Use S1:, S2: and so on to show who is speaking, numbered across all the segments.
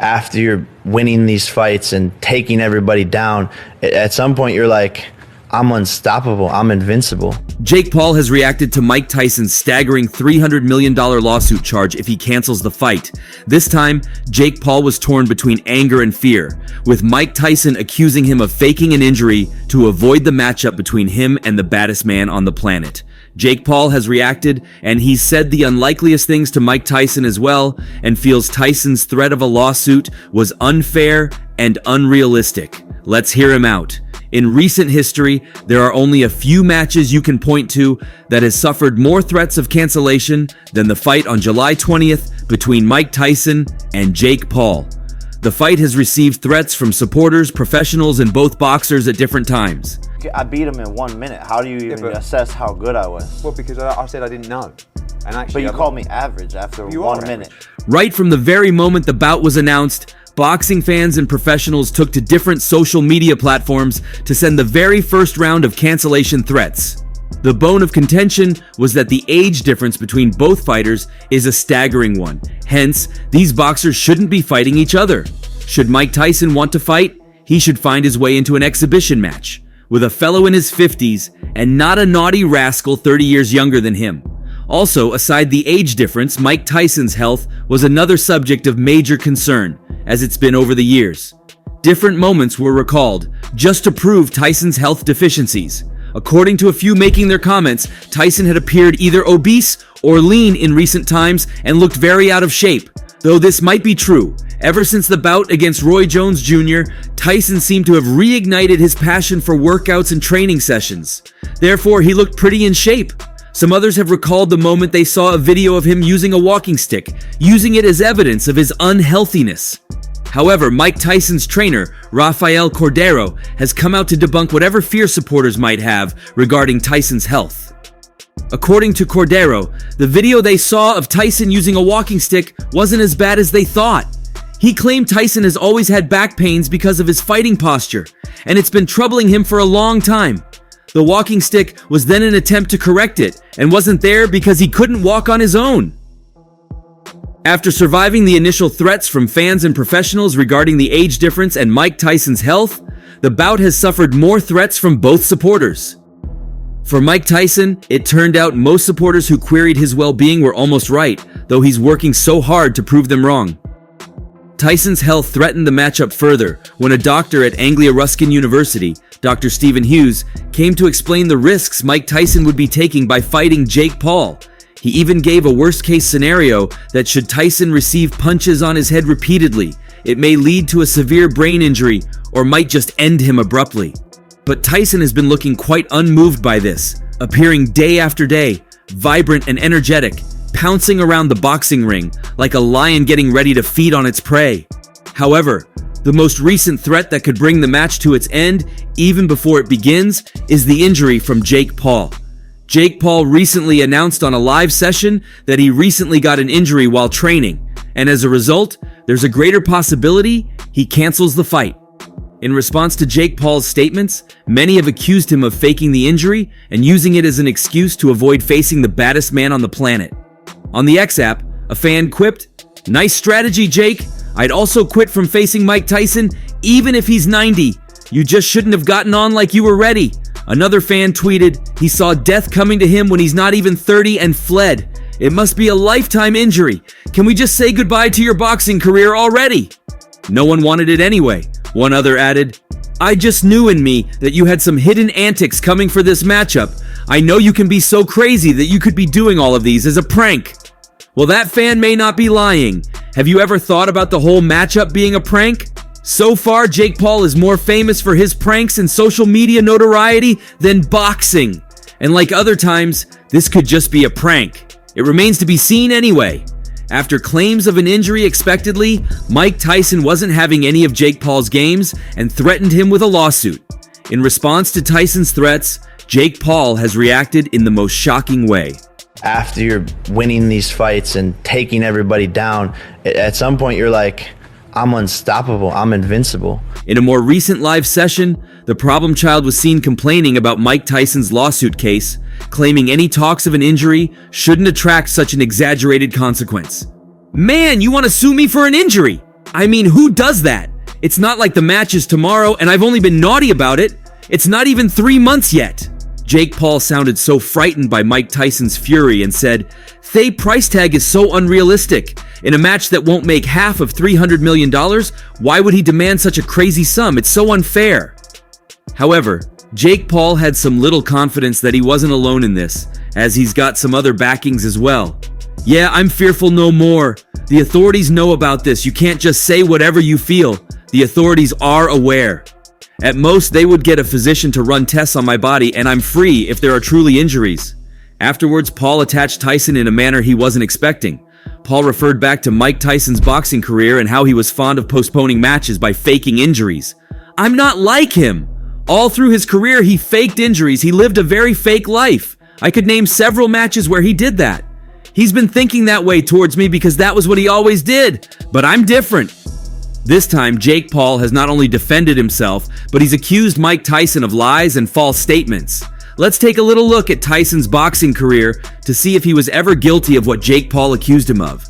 S1: After you're winning these fights and taking everybody down, at some point you're like, I'm unstoppable, I'm invincible.
S2: Jake Paul has reacted to Mike Tyson's staggering $300 million lawsuit charge if he cancels the fight. This time, Jake Paul was torn between anger and fear, with Mike Tyson accusing him of faking an injury to avoid the matchup between him and the baddest man on the planet. Jake Paul has reacted, and he's said the unlikeliest things to Mike Tyson as well, and feels Tyson's threat of a lawsuit was unfair and unrealistic. Let's hear him out. In recent history, there are only a few matches you can point to that has suffered more threats of cancellation than the fight on July 20th between Mike Tyson and Jake Paul. The fight has received threats from supporters, professionals, and both boxers at different times.
S1: I beat him in 1 minute. How do you even assess how good I was?
S3: Well, because I said I didn't know. And actually,
S1: but you called me average after 1 minute.
S2: Right from the very moment the bout was announced, boxing fans and professionals took to different social media platforms to send the very first round of cancellation threats. The bone of contention was that the age difference between both fighters is a staggering one. Hence, these boxers shouldn't be fighting each other. Should Mike Tyson want to fight, he should find his way into an exhibition match with a fellow in his 50s and not a naughty rascal 30 years younger than him. Also, aside the age difference, Mike Tyson's health was another subject of major concern, as it's been over the years. Different moments were recalled, just to prove Tyson's health deficiencies. According to a few making their comments, Tyson had appeared either obese or lean in recent times and looked very out of shape. Though this might be true, ever since the bout against Roy Jones Jr., Tyson seemed to have reignited his passion for workouts and training sessions. Therefore, he looked pretty in shape. Some others have recalled the moment they saw a video of him using a walking stick, using it as evidence of his unhealthiness. However, Mike Tyson's trainer, Rafael Cordero, has come out to debunk whatever fear supporters might have regarding Tyson's health. According to Cordero, the video they saw of Tyson using a walking stick wasn't as bad as they thought. He claimed Tyson has always had back pains because of his fighting posture, and it's been troubling him for a long time. The walking stick was then an attempt to correct it, and wasn't there because he couldn't walk on his own. After surviving the initial threats from fans and professionals regarding the age difference and Mike Tyson's health, the bout has suffered more threats from both supporters. For Mike Tyson, it turned out most supporters who queried his well-being were almost right, though he's working so hard to prove them wrong. Tyson's health threatened the matchup further when a doctor at Anglia Ruskin University, Dr. Stephen Hughes, came to explain the risks Mike Tyson would be taking by fighting Jake Paul. He even gave a worst-case scenario that should Tyson receive punches on his head repeatedly, it may lead to a severe brain injury or might just end him abruptly. But Tyson has been looking quite unmoved by this, appearing day after day, vibrant and energetic, pouncing around the boxing ring like a lion getting ready to feed on its prey. However, the most recent threat that could bring the match to its end, even before it begins, is the injury from Jake Paul. Jake Paul recently announced on a live session that he recently got an injury while training, and as a result, there's a greater possibility he cancels the fight. In response to Jake Paul's statements, many have accused him of faking the injury and using it as an excuse to avoid facing the baddest man on the planet. On the X app, a fan quipped, "Nice strategy, Jake. I'd also quit from facing Mike Tyson, even if he's 90. You just shouldn't have gotten on like you were ready." Another fan tweeted, "He saw death coming to him when he's not even 30 and fled. It must be a lifetime injury. Can we just say goodbye to your boxing career already?" No one wanted it anyway. One other added, "I just knew in me that you had some hidden antics coming for this matchup. I know you can be so crazy that you could be doing all of these as a prank." Well, that fan may not be lying. Have you ever thought about the whole matchup being a prank? So far, Jake Paul is more famous for his pranks and social media notoriety than boxing. And like other times, this could just be a prank. It remains to be seen anyway. After claims of an injury expectedly, Mike Tyson wasn't having any of Jake Paul's games and threatened him with a lawsuit. In response to Tyson's threats, Jake Paul has reacted in the most shocking way.
S1: After you're winning these fights and taking everybody down, at some point you're like, I'm unstoppable, I'm invincible.
S2: In a more recent live session, the problem child was seen complaining about Mike Tyson's lawsuit case, claiming any talks of an injury shouldn't attract such an exaggerated consequence. "Man, you want to sue me for an injury? I mean, who does that? It's not like the match is tomorrow and I've only been naughty about it. It's not even 3 months yet. Jake Paul sounded so frightened by Mike Tyson's fury and said, "The price tag is so unrealistic. In a match that won't make half of $300 million, why would he demand such a crazy sum? It's so unfair." However, Jake Paul had some little confidence that he wasn't alone in this, as he's got some other backings as well. "Yeah, I'm fearful no more. The authorities know about this. You can't just say whatever you feel. The authorities are aware. At most, they would get a physician to run tests on my body, and I'm free if there are truly injuries." Afterwards, Paul attacked Tyson in a manner he wasn't expecting. Paul referred back to Mike Tyson's boxing career and how he was fond of postponing matches by faking injuries. "I'm not like him. All through his career, he faked injuries. He lived a very fake life. I could name several matches where he did that. He's been thinking that way towards me because that was what he always did. But I'm different." This time, Jake Paul has not only defended himself, but he's accused Mike Tyson of lies and false statements. Let's take a little look at Tyson's boxing career to see if he was ever guilty of what Jake Paul accused him of.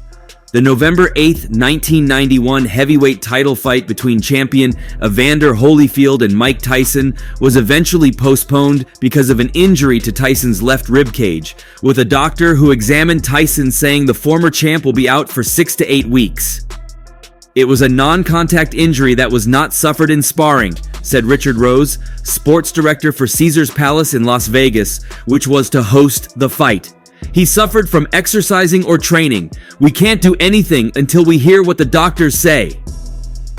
S2: The November 8th, 1991 heavyweight title fight between champion Evander Holyfield and Mike Tyson was eventually postponed because of an injury to Tyson's left rib cage, with a doctor who examined Tyson saying the former champ will be out for 6 to 8 weeks. "It was a non-contact injury that was not suffered in sparring," said Richard Rose, sports director for Caesars Palace in Las Vegas, which was to host the fight. "He suffered from exercising or training. We can't do anything until we hear what the doctors say."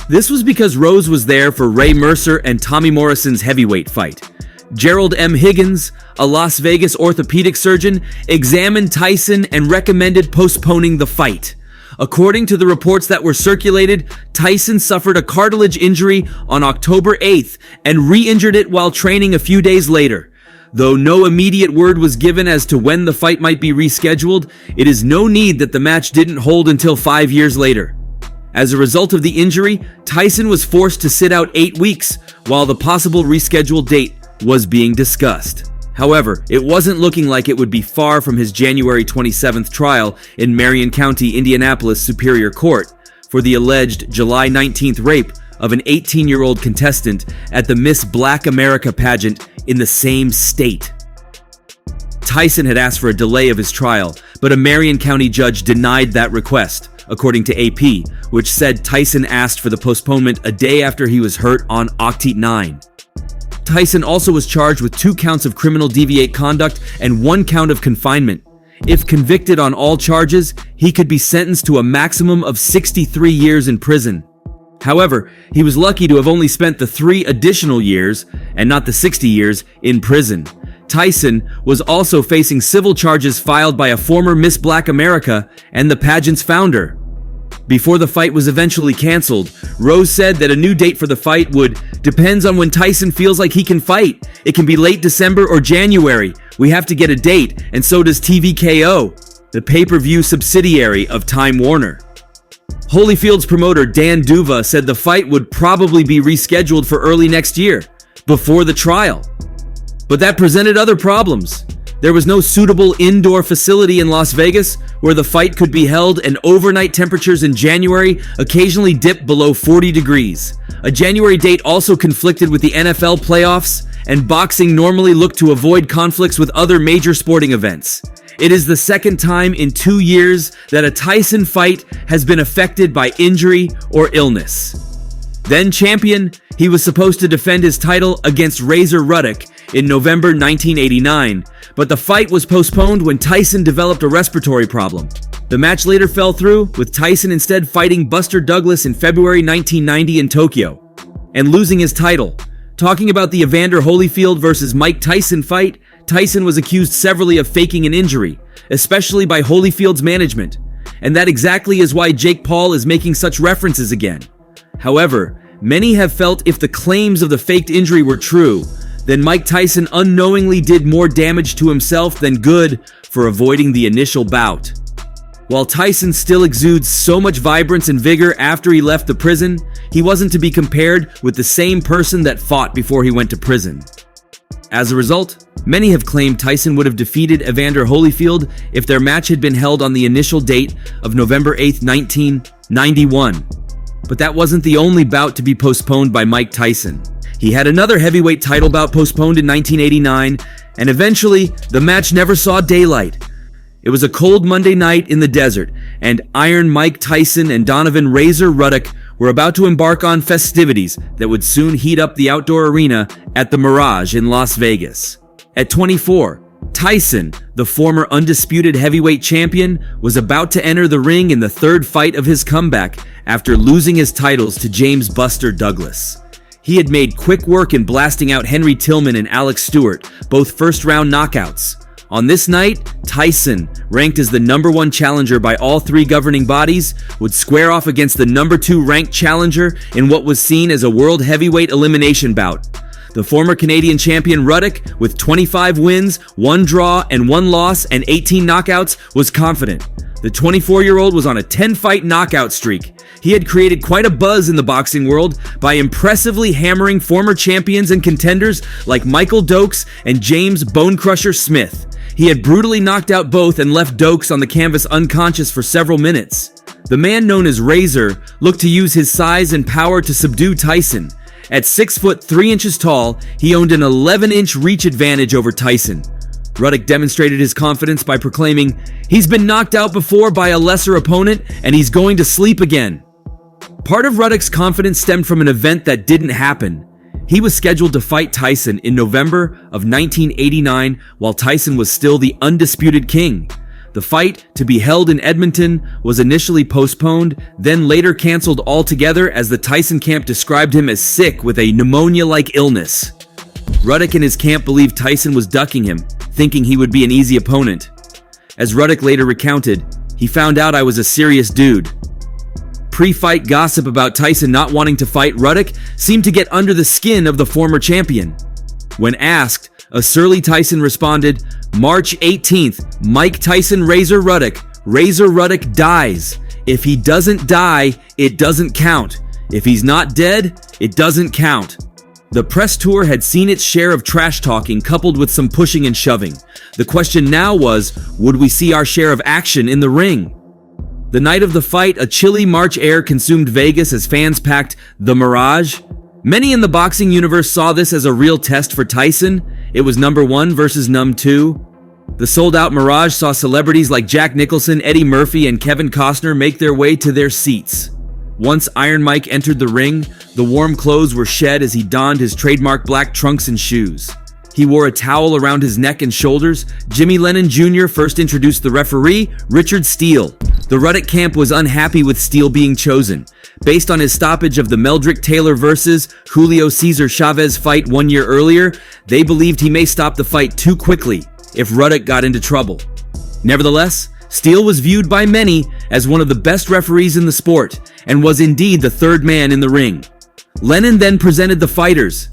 S2: This was because Rose was there for Ray Mercer and Tommy Morrison's heavyweight fight. Gerald M. Higgins, a Las Vegas orthopedic surgeon, examined Tyson and recommended postponing the fight. According to the reports that were circulated, Tyson suffered a cartilage injury on October 8th and re-injured it while training a few days later. Though no immediate word was given as to when the fight might be rescheduled, it is no need that the match didn't hold until 5 years later. As a result of the injury, Tyson was forced to sit out 8 weeks while the possible rescheduled date was being discussed. However, it wasn't looking like it would be far from his January 27th trial in Marion County, Indianapolis Superior Court for the alleged July 19th rape of an 18-year-old contestant at the Miss Black America pageant in the same state. Tyson had asked for a delay of his trial, but a Marion County judge denied that request, according to AP, which said Tyson asked for the postponement a day after he was hurt on Octet 9. Tyson also was charged with 2 counts of criminal deviate conduct and 1 count of confinement. If convicted on all charges, he could be sentenced to a maximum of 63 years in prison. However, he was lucky to have only spent the 3 additional years, and not the 60 years, in prison. Tyson was also facing civil charges filed by a former Miss Black America and the pageant's founder. Before the fight was eventually canceled, Rose said that a new date for the fight would depends on when Tyson feels like he can fight. It can be late December or January. We have to get a date, and so does TVKO, the pay-per-view subsidiary of Time Warner. Holyfield's promoter Dan Duva said the fight would probably be rescheduled for early next year, before the trial. But that presented other problems. There was no suitable indoor facility in Las Vegas where the fight could be held, and overnight temperatures in January occasionally dipped below 40 degrees. A January date also conflicted with the NFL playoffs, and boxing normally looked to avoid conflicts with other major sporting events. It is the second time in 2 years that a Tyson fight has been affected by injury or illness. Then champion, he was supposed to defend his title against Razor Ruddock in November 1989, but the fight was postponed when Tyson developed a respiratory problem. The match later fell through, with Tyson instead fighting Buster Douglas in February 1990 in Tokyo, and losing his title. Talking about the Evander Holyfield versus Mike Tyson fight, Tyson was accused severally of faking an injury, especially by Holyfield's management, and that exactly is why Jake Paul is making such references again. However, many have felt if the claims of the faked injury were true, then Mike Tyson unknowingly did more damage to himself than good for avoiding the initial bout. While Tyson still exudes so much vibrance and vigor after he left the prison, he wasn't to be compared with the same person that fought before he went to prison. As a result, many have claimed Tyson would have defeated Evander Holyfield if their match had been held on the initial date of November 8, 1991. But that wasn't the only bout to be postponed by Mike Tyson. He had another heavyweight title bout postponed in 1989, and eventually, the match never saw daylight. It was a cold Monday night in the desert, and Iron Mike Tyson and Donovan Razor Ruddock were about to embark on festivities that would soon heat up the outdoor arena at the Mirage in Las Vegas. At 24, Tyson, the former undisputed heavyweight champion, was about to enter the ring in the third fight of his comeback after losing his titles to James "Buster" Douglas. He had made quick work in blasting out Henry Tillman and Alex Stewart, both first-round knockouts. On this night, Tyson, ranked as the #1 challenger by all three governing bodies, would square off against the #2 ranked challenger in what was seen as a world heavyweight elimination bout. The former Canadian champion Ruddock, with 25 wins, 1 draw, and 1 loss, and 18 knockouts, was confident. The 24-year-old was on a 10-fight knockout streak. He had created quite a buzz in the boxing world by impressively hammering former champions and contenders like Michael Dokes and James "Bone Crusher" Smith. He had brutally knocked out both and left Dokes on the canvas unconscious for several minutes. The man known as Razor looked to use his size and power to subdue Tyson. At 6 foot 3 inches tall, he owned an 11-inch reach advantage over Tyson. Ruddock demonstrated his confidence by proclaiming, "He's been knocked out before by a lesser opponent, and he's going to sleep again." Part of Ruddock's confidence stemmed from an event that didn't happen. He was scheduled to fight Tyson in November of 1989 while Tyson was still the undisputed king. The fight, to be held in Edmonton, was initially postponed, then later canceled altogether as the Tyson camp described him as sick with a pneumonia-like illness. Ruddock and his camp believed Tyson was ducking him, thinking he would be an easy opponent. As Ruddock later recounted, "He found out I was a serious dude." Pre-fight gossip about Tyson not wanting to fight Ruddock seemed to get under the skin of the former champion. When asked, a surly Tyson responded, "March 18th, Mike Tyson Razor Ruddock. Razor Ruddock dies. If he doesn't die, it doesn't count. If he's not dead, it doesn't count." The press tour had seen its share of trash talking coupled with some pushing and shoving. The question now was, would we see our share of action in the ring? The night of the fight, a chilly March air consumed Vegas as fans packed the Mirage. Many in the boxing universe saw this as a real test for Tyson. It was #1 versus #2. The sold-out Mirage saw celebrities like Jack Nicholson, Eddie Murphy, and Kevin Costner make their way to their seats. Once Iron Mike entered the ring, the warm clothes were shed as he donned his trademark black trunks and shoes. He wore a towel around his neck and shoulders. Jimmy Lennon Jr. first introduced the referee, Richard Steele. The Ruddock camp was unhappy with Steele being chosen. Based on his stoppage of the Meldrick Taylor versus Julio Cesar Chavez fight 1 year earlier, they believed he may stop the fight too quickly if Ruddock got into trouble. Nevertheless, Steele was viewed by many as one of the best referees in the sport, and was indeed the third man in the ring. Lennon then presented the fighters.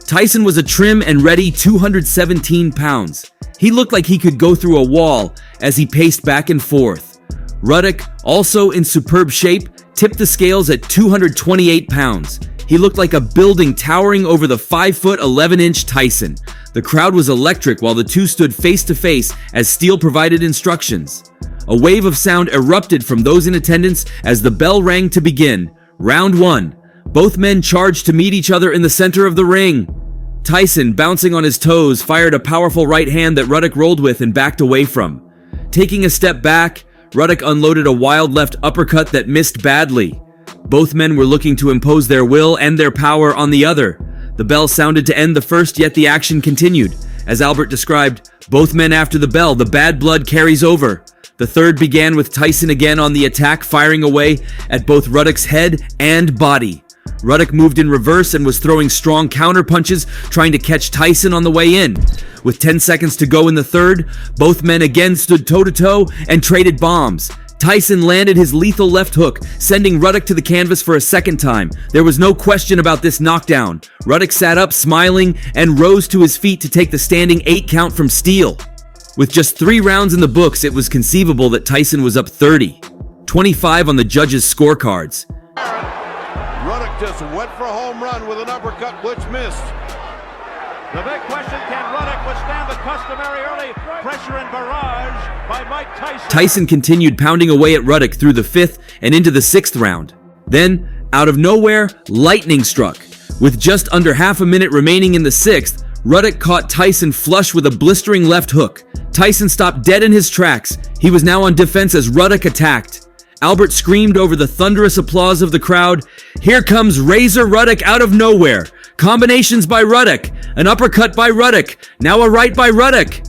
S2: Tyson was a trim and ready 217 pounds. He looked like he could go through a wall as he paced back and forth. Ruddock, also in superb shape, tipped the scales at 228 pounds. He looked like a building towering over the 5 foot 11-inch Tyson. The crowd was electric while the two stood face to face as Steele provided instructions. A wave of sound erupted from those in attendance as the bell rang to begin. Round 1. Both men charged to meet each other in the center of the ring. Tyson, bouncing on his toes, fired a powerful right hand that Ruddock rolled with and backed away from. Taking a step back, Ruddock unloaded a wild left uppercut that missed badly. Both men were looking to impose their will and their power on the other. The bell sounded to end the first, yet the action continued. As Albert described, both men after the bell, the bad blood carries over. The third began with Tyson again on the attack, firing away at both Ruddock's head and body. Ruddock moved in reverse and was throwing strong counter punches, trying to catch Tyson on the way in. With 10 seconds to go in the third, both men again stood toe-to-toe and traded bombs. Tyson landed his lethal left hook, sending Ruddock to the canvas for a second time. There was no question about this knockdown. Ruddock sat up, smiling, and rose to his feet to take the standing 8 count from Steele. With just 3 rounds in the books, it was conceivable that Tyson was up 30-25 on the judges' scorecards.
S4: Ruddock just went for a home run with an uppercut which missed.
S5: The big question, can Ruddock withstand the customary early pressure and barrage by Mike Tyson?
S2: Tyson continued pounding away at Ruddock through the 5th and into the 6th round. Then, Out of nowhere, lightning struck. With just under half a minute remaining in the sixth, Ruddock caught Tyson flush with a blistering left hook. Tyson stopped dead in his tracks. He was now on defense as Ruddock attacked. Albert screamed over the thunderous applause of the crowd, "Here comes Razor Ruddock out of nowhere! Combinations by Ruddock! An uppercut by Ruddock! Now a right by Ruddock!"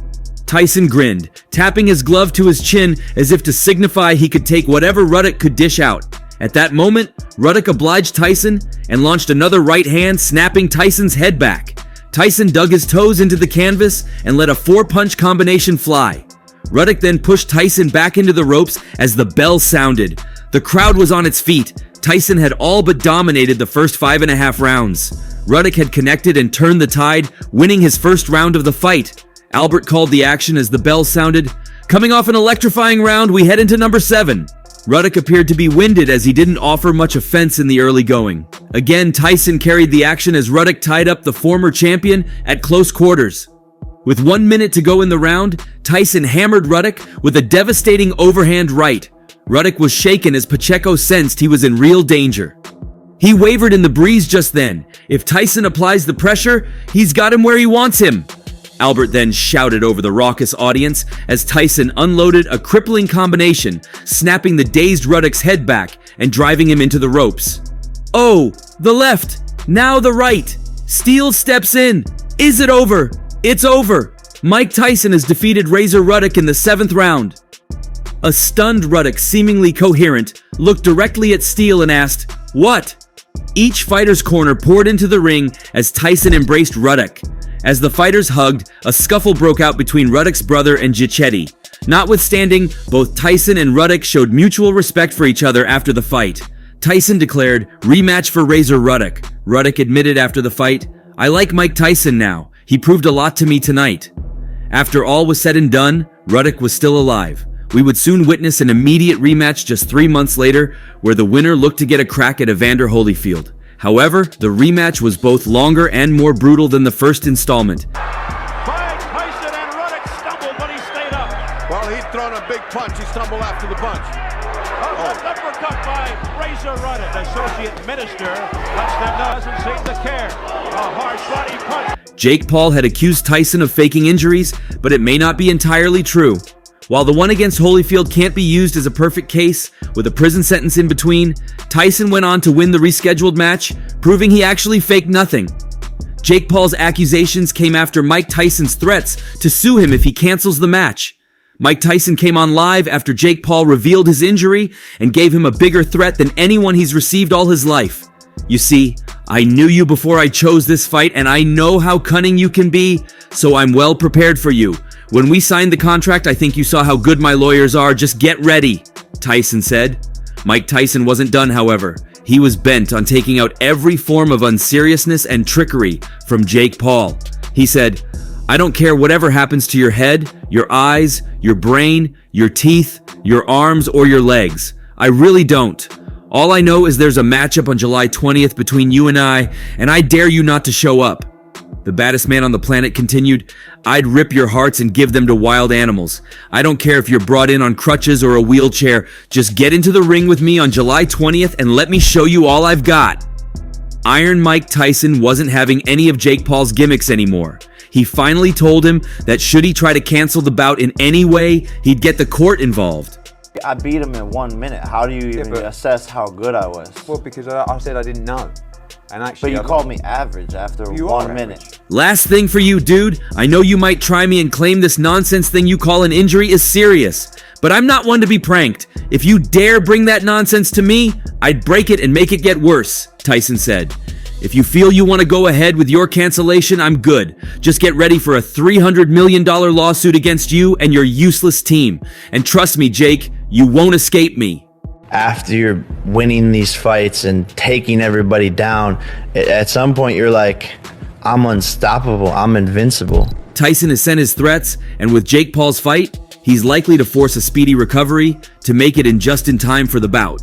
S2: Tyson grinned, tapping his glove to his chin as if to signify he could take whatever Ruddock could dish out. At that moment, Ruddock obliged Tyson and launched another right hand, snapping Tyson's head back. Tyson dug his toes into the canvas and let a four-punch combination fly. Ruddock then pushed Tyson back into the ropes as the bell sounded. The crowd was on its feet. Tyson had all but dominated the first 5.5 rounds. Ruddock had connected and turned the tide, winning his first round of the fight. Albert called the action as the bell sounded. Coming off an electrifying round, we head into number 7. Ruddock appeared to be winded as he didn't offer much offense in the early going. Again, Tyson carried the action as Ruddock tied up the former champion at close quarters. With 1 minute to go in the round, Tyson hammered Ruddock with a devastating overhand right. Ruddock was shaken as Pacheco sensed he was in real danger. He wavered in the breeze just then. If Tyson applies the pressure, he's got him where he wants him. Albert then shouted over the raucous audience as Tyson unloaded a crippling combination, snapping the dazed Ruddock's head back and driving him into the ropes. Oh, the left, now the right. Steele steps in. Is it over? It's over. Mike Tyson has defeated Razor Ruddock in the 7th round. A stunned Ruddock, seemingly coherent, looked directly at Steele and asked, "What?" Each fighter's corner poured into the ring as Tyson embraced Ruddock. As the fighters hugged, a scuffle broke out between Ruddock's brother and Gichetti. Notwithstanding, both Tyson and Ruddock showed mutual respect for each other after the fight. Tyson declared, "Rematch for Razor Ruddock." Ruddock admitted after the fight, "I like Mike Tyson now. He proved a lot to me tonight." After all was said and done, Ruddock was still alive. We would soon witness an immediate rematch just 3 months later, where the winner looked to get a crack at Evander Holyfield. However, the rematch was both longer and more brutal than the first installment.
S5: Mike Tyson and Ruddock stumbled, but he stayed up.
S4: Well, he'd thrown a big punch. He stumbled after the punch.
S5: Left uppercut by Razor Ruddock. Associate Minister lets them know doesn't seem to care. A hard body punch.
S2: Jake Paul had accused Tyson of faking injuries, but it may not be entirely true. While the one against Holyfield can't be used as a perfect case, with a prison sentence in between, Tyson went on to win the rescheduled match, proving he actually faked nothing. Jake Paul's accusations came after Mike Tyson's threats to sue him if he cancels the match. Mike Tyson came on live after Jake Paul revealed his injury and gave him a bigger threat than anyone he's received all his life. "You see, I knew you before I chose this fight, and I know how cunning you can be, so I'm well prepared for you. When we signed the contract, I think you saw how good my lawyers are. Just get ready," Tyson said. Mike Tyson wasn't done, however. He was bent on taking out every form of unseriousness and trickery from Jake Paul. He said, "I don't care whatever happens to your head, your eyes, your brain, your teeth, your arms, or your legs. I really don't. All I know is there's a matchup on July 20th between you and I dare you not to show up." The baddest man on the planet continued, "I'd rip your hearts and give them to wild animals. I don't care if you're brought in on crutches or a wheelchair. Just get into the ring with me on July 20th and let me show you all I've got." Iron Mike Tyson wasn't having any of Jake Paul's gimmicks anymore. He finally told him that should he try to cancel the bout in any way, he'd get the court involved.
S1: I beat him in 1 minute. How do you even assess how good I was?
S3: Well, because I said I didn't know. And actually,
S1: But you called me average after
S3: You
S1: 1
S3: are
S1: minute.
S3: average.
S2: Last thing for you, dude. I know you might try me and claim this nonsense thing you call an injury is serious, but I'm not one to be pranked. If you dare bring that nonsense to me, I'd break it and make it get worse, Tyson said. If you feel you want to go ahead with your cancellation, I'm good. Just get ready for a $300 million lawsuit against you and your useless team. And trust me, Jake, you won't escape me.
S1: After you're winning these fights and taking everybody down, at some point you're like, I'm unstoppable, I'm invincible.
S2: Tyson has sent his threats, and with Jake Paul's fight, he's likely to force a speedy recovery to make it in just in time for the bout.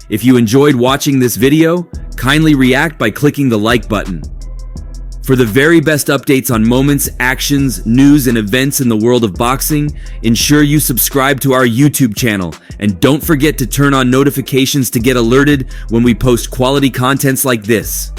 S2: If you enjoyed watching this video, kindly react by clicking the like button. For the very best updates on moments, actions, news, and events in the world of boxing, ensure you subscribe to our YouTube channel, and don't forget to turn on notifications to get alerted when we post quality contents like this.